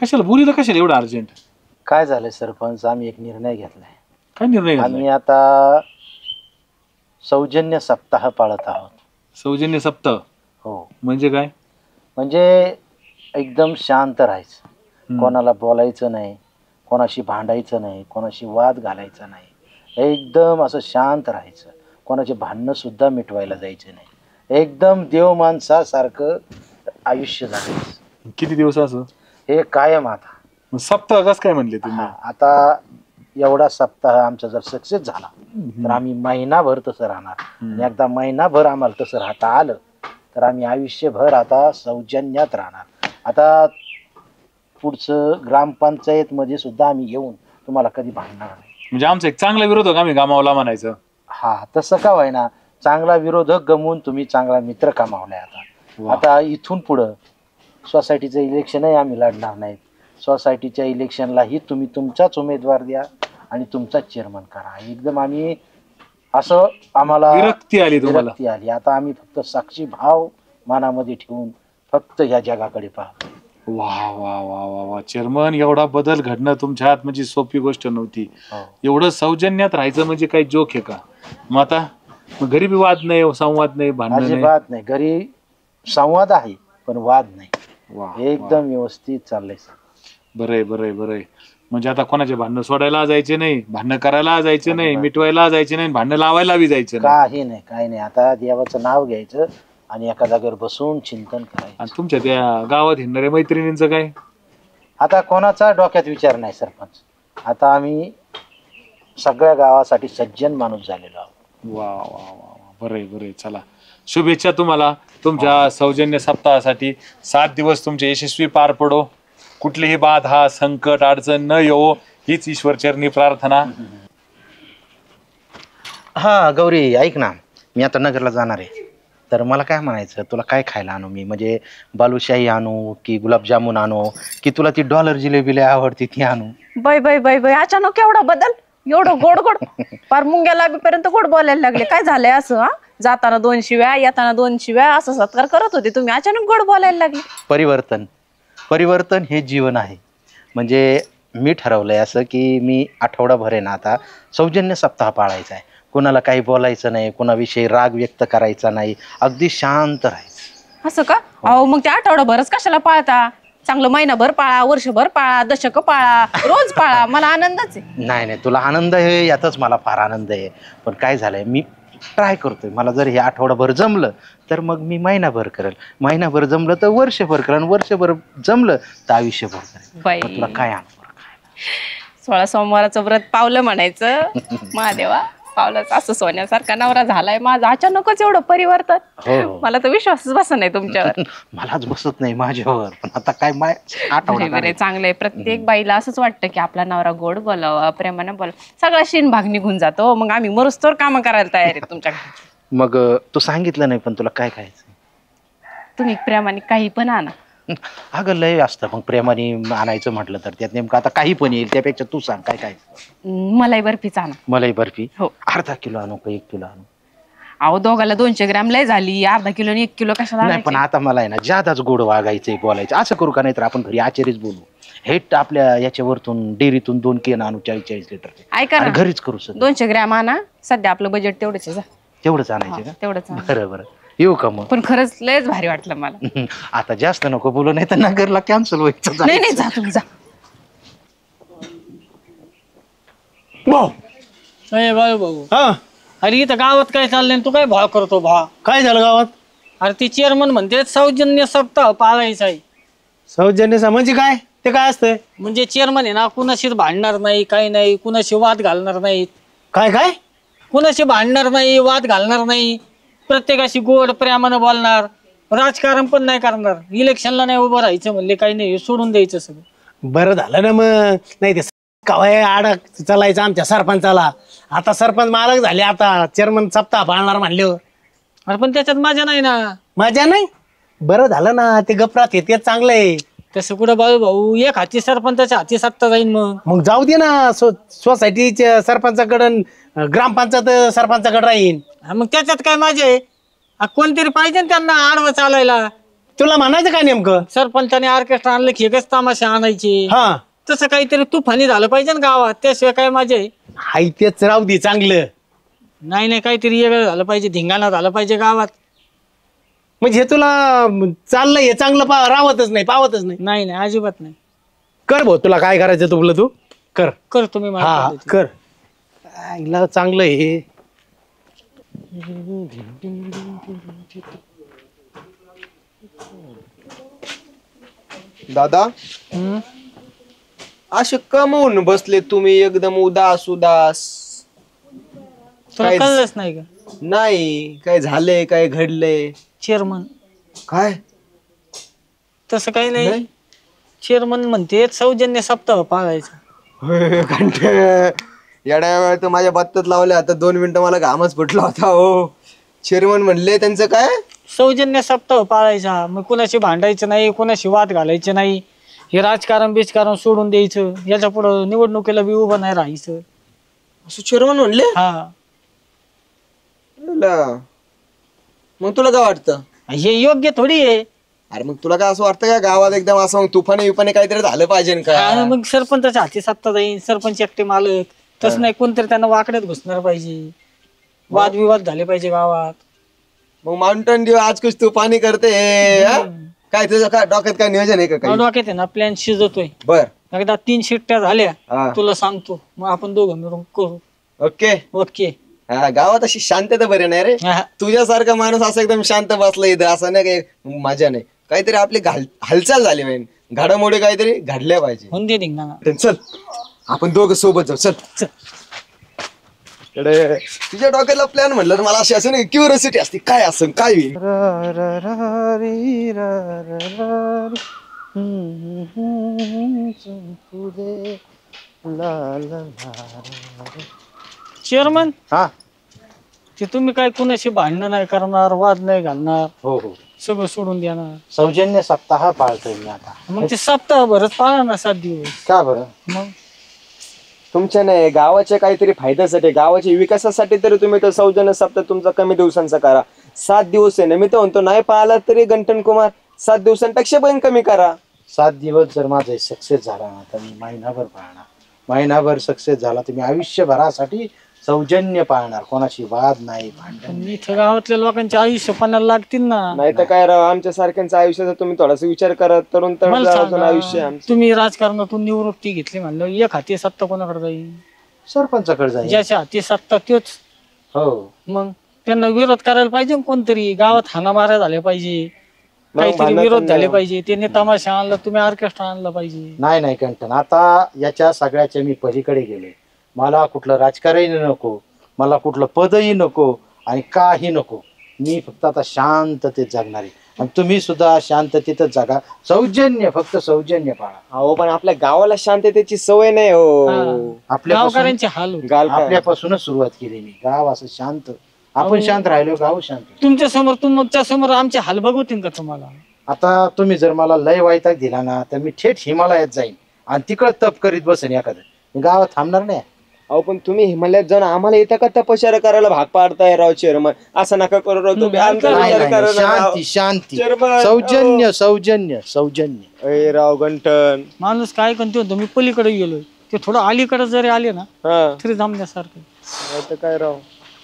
कशाला बोली तर कशाला एवढं अर्जंट? काय झालंय सरपंच, आम्ही एक निर्णय घेतलाय. काय निर्णय आम्ही घेतलाय? आता सौजन्य सप्ताह पाळत आहोत. सौजन्य सप्ताह हो, म्हणजे काय? म्हणजे एकदम शांत राहायचं, कोणाला बोलायचं नाही, कोणाशी भांडायचं नाही, कोणाशी वाद घालायचा नाही, एकदम असं शांत राहायचं, कोणाचे भांडणं सुद्धा मिटवायला जायचे नाही, एकदम देव माणसासारखं आयुष्य जगायचं. किती दिवस असं? हे कायम. आता मग सप्ताह कसं काय म्हणले तुम्ही? आता एवढा सप्ताह आमचा जर सक्सेस झाला तर आम्ही महिनाभर तसं राहणार. आणि एकदा महिनाभर आम्हाला तसं राहता आलं तर आम्ही आयुष्यभर आता सौजन्यात राहणार. आता पुढचं ग्रामपंचायत मध्ये सुद्धा आम्ही येऊन तुम्हाला कधी भांडणार नाही. म्हणजे आमचा एक चांगला विरोधक आम्ही गमावला म्हणायचं. हा, तसं का व्हायना, चांगला विरोधक गमवून तुम्ही चांगला मित्र कमावलाय. आता इथून पुढं सोसायटीचं इलेक्शनही आम्ही लढणार नाहीत. सोसायटीच्या इलेक्शनलाही तुम्ही तुमचाच उमेदवार द्या आणि तुमचाच चेअरमन करा. एकदम आम्ही असं आम्हाला विरक्ती आली. आता आम्ही फक्त साक्षी भाव मनामध्ये ठेवून फक्त ह्या जगाकडे पाहतो. वा वा वा वा वा चेअरमन, एवढा बदल घडणं तुमच्या हात म्हणजे सोपी गोष्ट नव्हती. एवढं सौजन्यात राहायचं म्हणजे काही जोक आहे का? मग आता घरी बी वाद नाही, संवाद नाही, भांडण अजिबात नाही. घरी संवाद आहे पण वाद नाही. एकदम व्यवस्थित चाललंय. बरंय बरंय बरंय. म्हणजे आता कोणाचे भांडणं सोडायला जायचे नाही, भांडणं करायला जायचे नाही, मिटवायला जायचे नाही, भांडणं लावायला बी जायचं काही नाही. काही नाही. आता देवाचं नाव घ्यायचं आणि एका जागेवर बसून चिंतन करायचं. आणि तुमच्या त्या गावात हिंडणाऱ्या मैत्रिणींचं काय? आता कोणाचा डोक्यात विचार नाही सरपंच. आता आम्ही सगळ्या गावासाठी सज्जन माणूस झालेलो आहोत. वा वा वा वा, बरंय बरंय. चला, शुभेच्छा तुम्हाला तुमच्या सौजन्य सप्ताहासाठी. 7 दिवस तुमचे यशस्वी पार पडो. कुठलीही बाधा, संकट, अडचण न येवो हीच ईश्वरचरणी प्रार्थना. हा गौरी, ऐक ना, मी आता नगरला जाणार आहे. तर मला काय म्हणायचं, तुला काय खायला आणू मी? म्हणजे बालुशाही आणू की गुलाबजामुन आणू की तुला ती डॉलर जिलेबी लय आवडती ती आणू? बाय बाय बाय बाय, अचानक एवढा बदल, एवढं गोड गोड, पार मुंग्या लागेपर्यंत गोड बोलायला लागले. काय झालंय असं? हा, जाताना 2 शिव्या, येताना 2 शिव्या, असं सत्कार करत होते तुम्ही, अचानक गोड बोलायला लागले. परिवर्तन हे जीवन आहे. म्हणजे मी ठरवलंय असं की मी आठवडाभर आहे ना आता सौजन्य सप्ताह पाळायचा आहे. कोणाला काही बोलायचं नाही, कोणाविषयी राग व्यक्त करायचा नाही, अगदी शांत राहायचं. असं का? अहो मग ते आठवडाभरच कशाला पाळता? चांगलं महिनाभर पाळा, वर्षभर पाळा, दशक पाळा, रोज पाळा, मला आनंदच आहे. नाही, तुला आनंद आहे यातच मला फार आनंद आहे. पण काय झालंय, मी ट्राय करतोय. मला जर हे आठवडाभर जमलं तर मग मी महिनाभर करेल, महिनाभर जमलं तर वर्षभर करेल, वर्षभर जमलं तर आयुष्यभर करेल. तुला काय आणू? 16 सोमवाराचं व्रत पावलं म्हणायचं. महादेवा, पावलंच. असं सोन्यासारखा नवरा झालाय माझा, अचानकच एवढं परिवर्तन. मला तर विश्वासच बसत नाही तुमच्यावर. मलाच बसत नाही माझ्यावर. पण आता काय, बरे चांगलंय. प्रत्येक बाईला असंच वाटतं की आपला नवरा गोड बोलावा, प्रेमाने बोलावा. सगळा शीन भाग निघून जातो. मग आम्ही मरुस्तोवर काम करायला तयार आहेत तुमच्याकडे. मग तू सांगितलं नाही, पण तुला काय खायचं? तुम्ही प्रेमाने काही पण आणा. अगं लय असतं मग प्रेमाने आणायचं म्हटलं तर त्यात नेमकं आता काही पण येईल. त्यापेक्षा तू सांग काय खायचं? मलाई बर्फीच आणा. मलाई बर्फी? हो. अर्धा किलो आणू का 1 किलो आणू? अहो दोघाला 200 ग्रॅम लय झाली. अर्धा किलो आणि 1 किलो कशाला? नाही, पण आता मला आहे ना जादाच गोड वागायचंय, बोलायचं. असं करू का? नाही तर आपण घरी आचारीच बोलू. हे आपल्या याच्यावरतून डेअरीतून 2 केन आणू 40-40 लिटर. ऐका ना, घरीच करू. 200 ग्रॅम आणा. सध्या आपलं बजेट तेवढंच आहे. तेवढंच आणायचं का? तेवढंच. बरं येऊ का मग? पण खरंच लयच भारी वाटलं मला. आता जास्त नको बोलू, नाही तर नगरला कॅन्सल व्हायचं. नाही जा तुम्ही जा. भाऊ हा, अरे इथं गावात काय चाललंय? तू काय भाव करतो? काय झालं गावात? अरे ती चेअरमन म्हणते सौजन्य सप्ताह पाळायचा आहे. सौजन्य म्हणजे काय? ते काय असतंय? म्हणजे चेअरमन आहे ना, कुणाशी भांडणार नाही, काही नाही, कुणाशी वाद घालणार नाहीत. काय? कुणाशी भांडणार नाही, वाद घालणार नाही, प्रत्येकाशी गोड प्रेमानं बोलणार, राजकारण पण नाही करणार, इलेक्शनला नाही उभं राहायचं म्हणले, काही नाही, सोडून द्यायचं सगळं. बरं झालं ना मग. नाही ते कवाय आड चालायचं आमच्या सरपंचाला. आता सरपंच मालक झाले, आता चेअरमन सप्ताह पाळणार म्हणल्यावर. अरे पण त्याच्यात मजा नाही ना. मजा नाही? बरं झालं ना, ते गप्रात येते चांगलं आहे. तसं कुठं भाऊ, एक हाती सरपंचाच्या हाती सत्ता जाईन. मग जाऊ दे ना, सोसायटीच्या सरपंचाकडं, ग्रामपंचायत सरपंचाकडे राहीन. मग त्याच्यात काय मजा आहे? कोणतरी पाहिजे ना त्यांना आडवं चालायला. तुला म्हणायचं काय नेमकं? सरपंचाने ऑर्केस्ट्रा आणलं की एकच तमाशा आणायचे. हा तसं काहीतरी तुफानी झालं पाहिजे ना गावात, त्याशिवाय काय मजा आहे? हाय तेच राहू दे चांगलं. नाही नाही, काहीतरी वेगळं झालं पाहिजे, धिंगाणा झाला पाहिजे गावात. म्हणजे हे तुला चाललंय हे चांगलं राहतच नाही, पावतच नाही. नाही नाही, अजिबात नाही. कर भाऊ, तुला काय करायचं तुला तू कर. कर तुम्ही हा माझ्या पद्धतीने. कर. आईला चांगलं हे. दादा हम्म? असे कमवून बसले तुम्ही एकदम उदास उदास. तुला काय- कळलंच नाही का? नाही काय झालंय, काय घडलंय? चेअरमन काय तसं काही नाही? नाही. चेअरमन म्हणते सौजन्य सप्ताह पाळायचा. येड्या वेळ तर माझ्या बत्तात लावल्या, आता 2 मिनिटं मला घामच फुटला होता. हो चेअरमन म्हणले त्यांचं काय? सौजन्य सप्ताह पाळायचा. मग कुणाशी भांडायचं नाही, कुणाशी वाद घालायचे नाही, हे राजकारण बिजकारण सोडून द्यायचं, याच्या पुढं निवडणुकीला बी उभं नाही राहायचं. असं चेअरमन म्हणले? हा, मग तुला काय वाटतं? हे योग्य थोडी आहे. अरे मग तुला काय असं वाटतं का गावात एकदम असं मग तुफाने विफाने काहीतरी झालं पाहिजे का? हा, मग सरपंचाच्या हाती सत्ता जाईल, सरपंच एकटे मालक. तसं नाही, कोणतरी त्यांना वाकड्यात घुसणार पाहिजे, वादविवाद झाले पाहिजे गावात. मग माउंटन ड्यू आज कुछ तुफानी करते हा? काय तुझं काय डोक्यात काय नियोजन आहे का काही? डोक्यात आहे ना प्लॅन शिजतोय. बर एकदा 3 शिट्ट्या झाल्या हा. तुला सांगतो, मग आपण दोघं मिळून करू. ओके. ओके. हा, गावात अशी शांतता बरी नाही रे. हा. तुझ्यासारखा माणूस असं एकदम शांत बसला इथं, असं नाही काही मजा नाही. काहीतरी आपली हालचाल झाली पाहिजे, घडामोडी काहीतरी घडल्या पाहिजे. होऊन दे धिंगाणा. चल आपण दोघं सोबत जाऊ. चल इकडे तुझ्या डोक्याला प्लॅन म्हणलं तर मला अशी असं नाही क्युरियोसिटी असते, काय असं काय होईल? चेअरमन, हा ते तुम्ही काय कुणाशी भांडणं नाही करणार, वाद नाही घालणार, हो हो. सगळं सोडून देणार. सौजन्य सप्ताह पाळतोय मी आता. मग ते सप्ताह भरत पाळा ना 7 दिवस. का बरं? मग तुमच्या नाही गावाच्या काहीतरी फायद्यासाठी, गावाच्या विकासासाठी तरी तुम्ही तो सौजन्य सप्ताह तुमचा कमी दिवसांचा करा. 7 दिवस आहे ना, मी तर म्हणतो नाही पाहिला तरी गंठन कुमार 7 दिवसांपेक्षा पण कमी करा. 7 दिवस जर माझा सक्सेस झाला ना तर मी महिनाभर पाळणार. महिनाभर सक्सेस झाला तर मी आयुष्यभरासाठी सौजन्य पाळणार. कोणाशी वाद नाही, भांडण. पण इथं गावातल्या लोकांचे आयुष्य पणाला लागतील ना. नाही तर काय राव, आमच्या सारख्यांच्या आयुष्याचा तुम्ही थोडासा विचार करा. तरुण मला तरुण सांगा, आयुष्य आहे आमचं. तुम्ही राजकारणातून निवृत्ती घेतली म्हणलं, एक हाती सत्ता कोणाकडे जाईल? सरपंचाकडे जाईल. ज्याच्या हाती सत्ता तोच. हो. मग त्यांना विरोध करायला पाहिजे ना कोणतरी. गावात हाणामाऱ्या झाल्या पाहिजे, काहीतरी भांडण विरोध पण झाले नाही. पाहिजे. त्यांनी तमाशा आणला, तुम्ही ऑर्केस्ट्रा आणला पाहिजे. नाही कंटन, आता याच्या सगळ्याच्या मी पलीकडे गेले. मला कुठलं राजकारणही नको, मला कुठलं पदही नको आणि काही नको. मी फक्त आता शांततेत जगणार आहे. आणि तुम्ही सुद्धा शांततेतच जगा. सौजन्य, फक्त सौजन्य पाळा. हो पण आपल्या गावाला शांततेची सवय नाही हो. आपल्यापासून गावकऱ्यांचे हाल होते. आपल्यापासूनच सुरुवात केली मी. गाव असं शांत, आपण शांत राहिलो गाव शांत. तुमच्या समोर, तुमच्या समोर आमचे हाल बघवतील का तुम्हाला? आता तुम्ही जर मला लय वैताग दिला ना तर मी थेट हिमालयात जाईन आणि तिकडं तप करीत बसेन एखादं. मी गावात थांबणार नाही. अहो पण तुम्ही हिमालयात जाऊन आम्हाला इथं का तपश्चर्या करायला भाग पाडताय राव चेअरमन? असं नका करू राव तुम्ही. आमचा नाही, विचार नाही, करा ना राव. शांती शांती. चेअरमन, सौजन्य सौजन्य सौजन्य. अय राव गंठन. माणूस काय करतो म्हणतो, मी पलीकडे गेलोय. ते थोडं अलीकडे जरी आले ना हा तरी जमण्यासारखं. आता काय राव,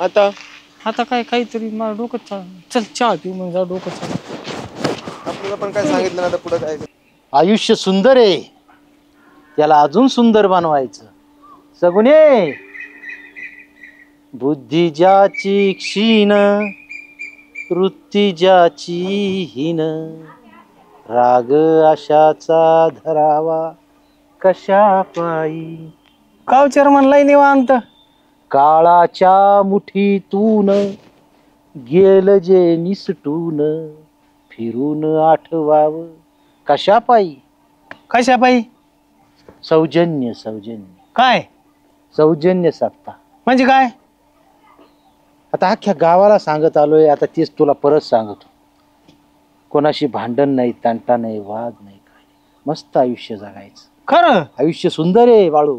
आता आता काय काहीतरी मला डोकं चल चहा पिऊ, मग जा डोकं चाल. आपल्याला पण काय सांगितलं ना, आता पुढे काय? आयुष्य सुंदर आहे, त्याला अजून सुंदर बनवायचं. सगुणे बुद्धी ज्याची क्षीण, वृत्ती ज्याची हीन, राग आशाचा धरावा कशा पायी. काव चेअरमन लय निवांत. काळाच्या मुठीतून गेल जे निसटून, फिरून आठवावं कशा पायी. कशा पायी? सौजन्य सौजन्य. काय सौजन्य सप्ताह म्हणजे काय? आता अख्ख्या गावाला सांगत आलोय, आता तेच तुला परत सांगतो. कोणाशी भांडण नाही, तंटा नाही, वाद नाही, काय नाही. मस्त आयुष्य जगायचं. खरं? आयुष्य सुंदर आहे बाळू,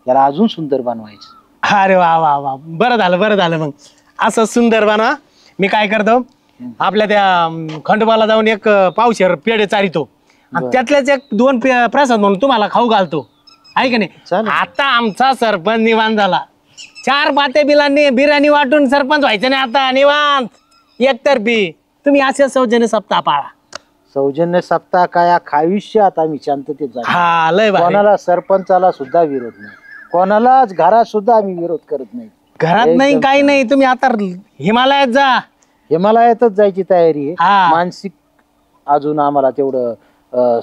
याला अजून सुंदर बनवायचं. अरे वा वा वा, बरं झालं बरं झालं. मग असं सुंदर बनवा. मी काय करतो, आपल्या त्या खंडोबाला जाऊन एक पावशेर पेढे चारितो आणि त्यातल्याच एक 2 प्रसाद म्हणून तुम्हाला खाऊ घालतो, आहे का नाही? आता आमचा सरपंच निवांत झाला, 4 बाते बिलांनी बिर्याणी वाटून सरपंच व्हायचं नाही आता, निवांत एकतर्फी. तुम्ही असे सौजन्य सप्ताह पाळा. सौजन्य सप्ताह काय आयुष्यात आम्ही शांततेत जातो. हा लय भारी. कोणाला सरपंचाला सुद्धा विरोध नाही, कोणालाच घरात सुद्धा आम्ही विरोध करत नाही. घरात नाही काही नाही. तुम्ही आता हिमालयात जा, हिमालयातच जायची तयारी आहे. हा. मानसिक अजून आम्हाला तेवढं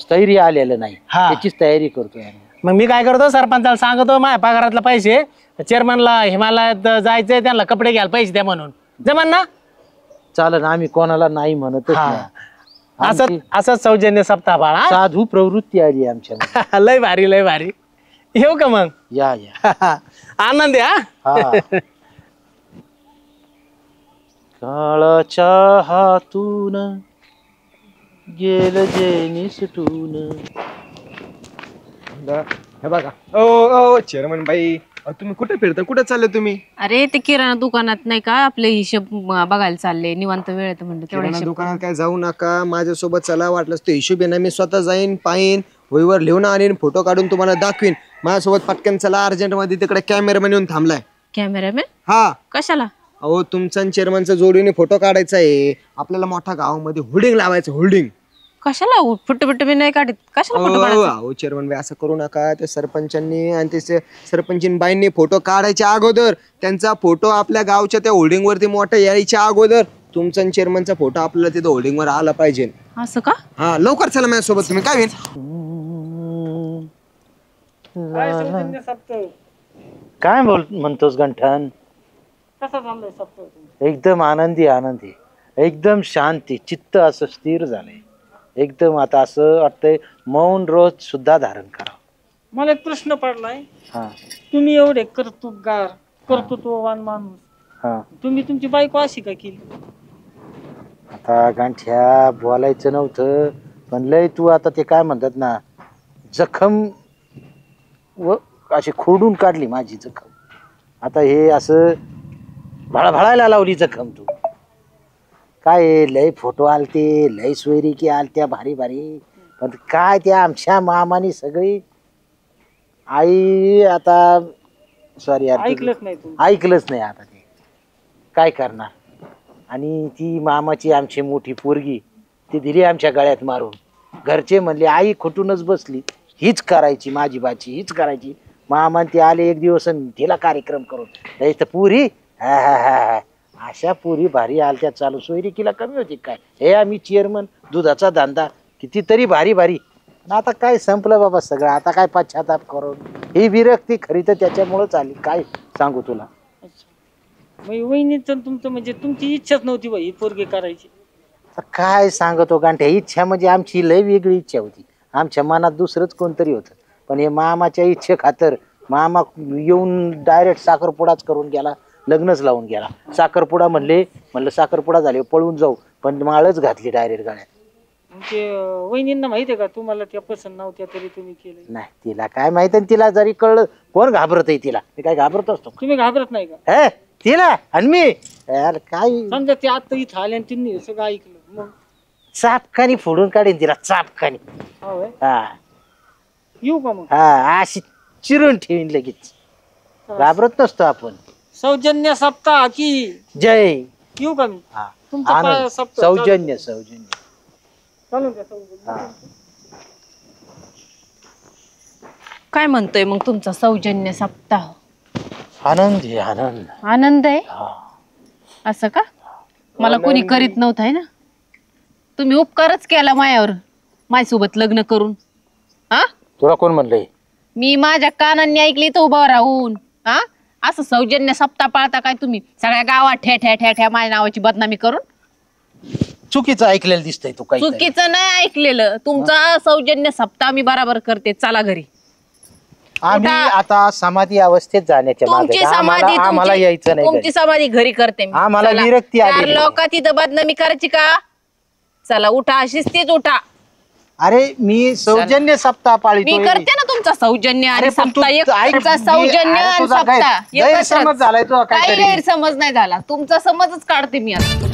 स्थैर्य आलेलं नाही, हा. त्याचीच तयारी करतोय आम्ही. मग मी काय करतो, सरपंचाला सांगतो माझ्या पगारातला पैसे चेअरमनला हिमालयात जायचंय, त्यांना कपडे घ्यायला पैसे द्या म्हणून, जमान ना? चालेल, आम्ही कोणाला नाही म्हणतच नाही. असं असं सौजन्य सप्ताह बाळा. साधू प्रवृत्ती आली आमच्या. लय भारी लय भारी. येऊ का मग? या या. आनंद आहे. हा. काळाच्या हातून गेल जे निसटून. हे बघा ओ चेअरमन बाई, तुम्ही कुठे फिरता, कुठे चालले तुम्ही? अरे ते किराणा दुकानात नाही का आपले हिशोब बघायला चालले, निवांत वेळ येतं म्हणलं तेवढा किराणा दुकानात काय जाऊ नका, माझ्यासोबत चला. वाटलंच ते हिशोब आहे ना, मी स्वतः जाईन, पाहीन, वहीवर लिहून आणीन, फोटो काढून तुम्हाला दाखवीन. माझ्यासोबत पटकन चला, अर्जंट मध्ये. तिकडे कॅमेरामॅन येऊन थांबलाय. कॅमेरामॅन हा. कशाला? अहो तुमचा चेअरमनचा जोडीने फोटो काढायचा आहे आपल्याला. मोठ्या गावामध्ये होल्डिंग लावायचं, होल्डिंग. कशाला फोटो बिटो मी नाही काढत, कशाला फोटो काढायचा? अहो चेअरमन बाई असं करू नका. ते सरपंचांनी आणि ते सरपंचीन बाईंनी फोटो काढायच्या अगोदर, त्यांचा फोटो आपल्या गावच्या त्या होल्डिंग वरती मोठा यायच्या अगोदर तुमचा चेअरमनचा फोटो आपल्याला तिथं होल्डिंग वर आला पाहिजे. असं का? हा, लवकर चला माझ्यासोबत. तुम्ही काय होईल? काय सौजन्य सप्ताह काय म्हणतोस गंठन? कसा चाललाय सप्ताह? एकदम आनंदी आनंदी, एकदम शांती, चित्त असं स्थिर झालंय एकदम. आता असं वाटतंय मौन रोज सुद्धा धारण करा. मला एक प्रश्न पडलाय. हा तुम्ही एवढे कर्तृत्वगार, कर्तृत्ववान माणूस, हा. तुम्ही तुमची बायको अशी का केली? आता गांठ्या बोलायचं नव्हतं, पण लय तू आता ते काय म्हणतात ना, जखम व अशी खोडून काढली माझी जखम. आता हे असं भळभळायला लावली जखम तू. काय लय फोटो आलते, लय सोयरिकी आलत्या भारी भारी, पण काय त्या आमच्या मामानी सगळी आई आता सॉरी यार ऐकलंच नाही तुम्ही. ऐकलंच नाही. आता ते काय करणार. आणि ती मामाची आमची मोठी पोरगी ती दिली आमच्या गळ्यात मारून. घरचे म्हणले आई खुटूनच बसली, हीच करायची माझी बाची, हीच करायची. मामा ते आले एक दिवस तिला कार्यक्रम करून नाही तर पुरी अशा पुरी भारी आलत्या. चालू सोयरिकीला कमी होती काय? हे आम्ही चेअरमन, दुधाचा धंदा, कितीतरी भारी भारी. आता काय संपलं बाबा सगळं. आता काय पश्चाताप करून ही विरक्ती खरी तर त्याच्यामुळेच आली. काय सांगू तुला. वहिनीचं तुमचं म्हणजे तुमची इच्छाच नव्हती बाई ही पोरगी करायची? काय सांगतो गांठ्या, इच्छा म्हणजे आमची लय वेगळी इच्छा होती. आमच्या मनात दुसरंच कोणतरी होतं, पण हे मामाच्या इच्छे खातर मामा येऊन डायरेक्ट साखरपुडाच करून गेला, लग्नच लावून गेला. साखरपुडा म्हणलं साखरपुडा झाले पळून जाऊ, पण माळच घातली डायरेक्ट गळ्यात. म्हणजे वहिनींना माहिती आहे का तुम्हाला त्या पसंत नव्हत्या तरी तुम्ही केलं? नाही तिला काय माहित. तिला जरी कळलं, कोण घाबरत आहे तिला? मी काय घाबरत असतो? तुम्ही घाबरत नाही का? हे तिला आणि मी यार काय समजा ते आता इथं आले आणि त्यांनी हे सगळं ऐकलं, मग चापकानी फोडून काढेन तिला, चापकानी. होय. हा येऊ का मग? हा अशी चिरून ठेवीन लगेच. घाबरत नसतो आपण. सौजन्य सप्ताह की जय. येऊ का मी? हा तुमचा आनंद. सप्ताह सौजन्य सौजन्य. चालू द्या सौजन्य. हा काय म्हणतोय मग तुमचा सौजन्य सप्ताह? आनंद आहे आनंद. आनंद आहे हा असं का? मला कोणी करीत नव्हतं आहे ना. तुम्ही उपकारच केला मायावर, माझ्यासोबत लग्न करून. हा, तुला कोण म्हणलंय? मी माझ्या कानांनी ऐकली तर उभं राहून. हा, असं सौजन्य सप्ताह पाळता काय तुम्ही? सगळ्या गावात ठ्या ठ्या ठ्या ठ्या माझ्या नावाची बदनामी करून. चुकीचं ऐकलेलं दिसतंय तू. काही चुकीचं नाही ऐकलेलं. तुमचा सौजन्य सप्ताह मी बराबर करते. चला घरी. आम्ही आता समाधी अवस्थेत जाण्याच्या तुमची समाधी आम्हाला यायचं नाही तुमची समाधी घरी करते मी. आम्हाला चला. विरक्ती आली. चार लोक तिथं बदनामी करायची का? चला उठा, शिस्तीच उठा. अरे मी सौजन्य सप्ताह मी पाळितो. करते ना तुमचा सौजन्य आणि अरे पण तू सप्ताह. एक ऐक, तुमचा सौजन्य अरे आणि तुझा सप्ताह गैरसमज एकत्रच. झालाय तुझा काही काहीतरी. गैरसमज नाही झाला. तुमचा समजच काढते मी आता.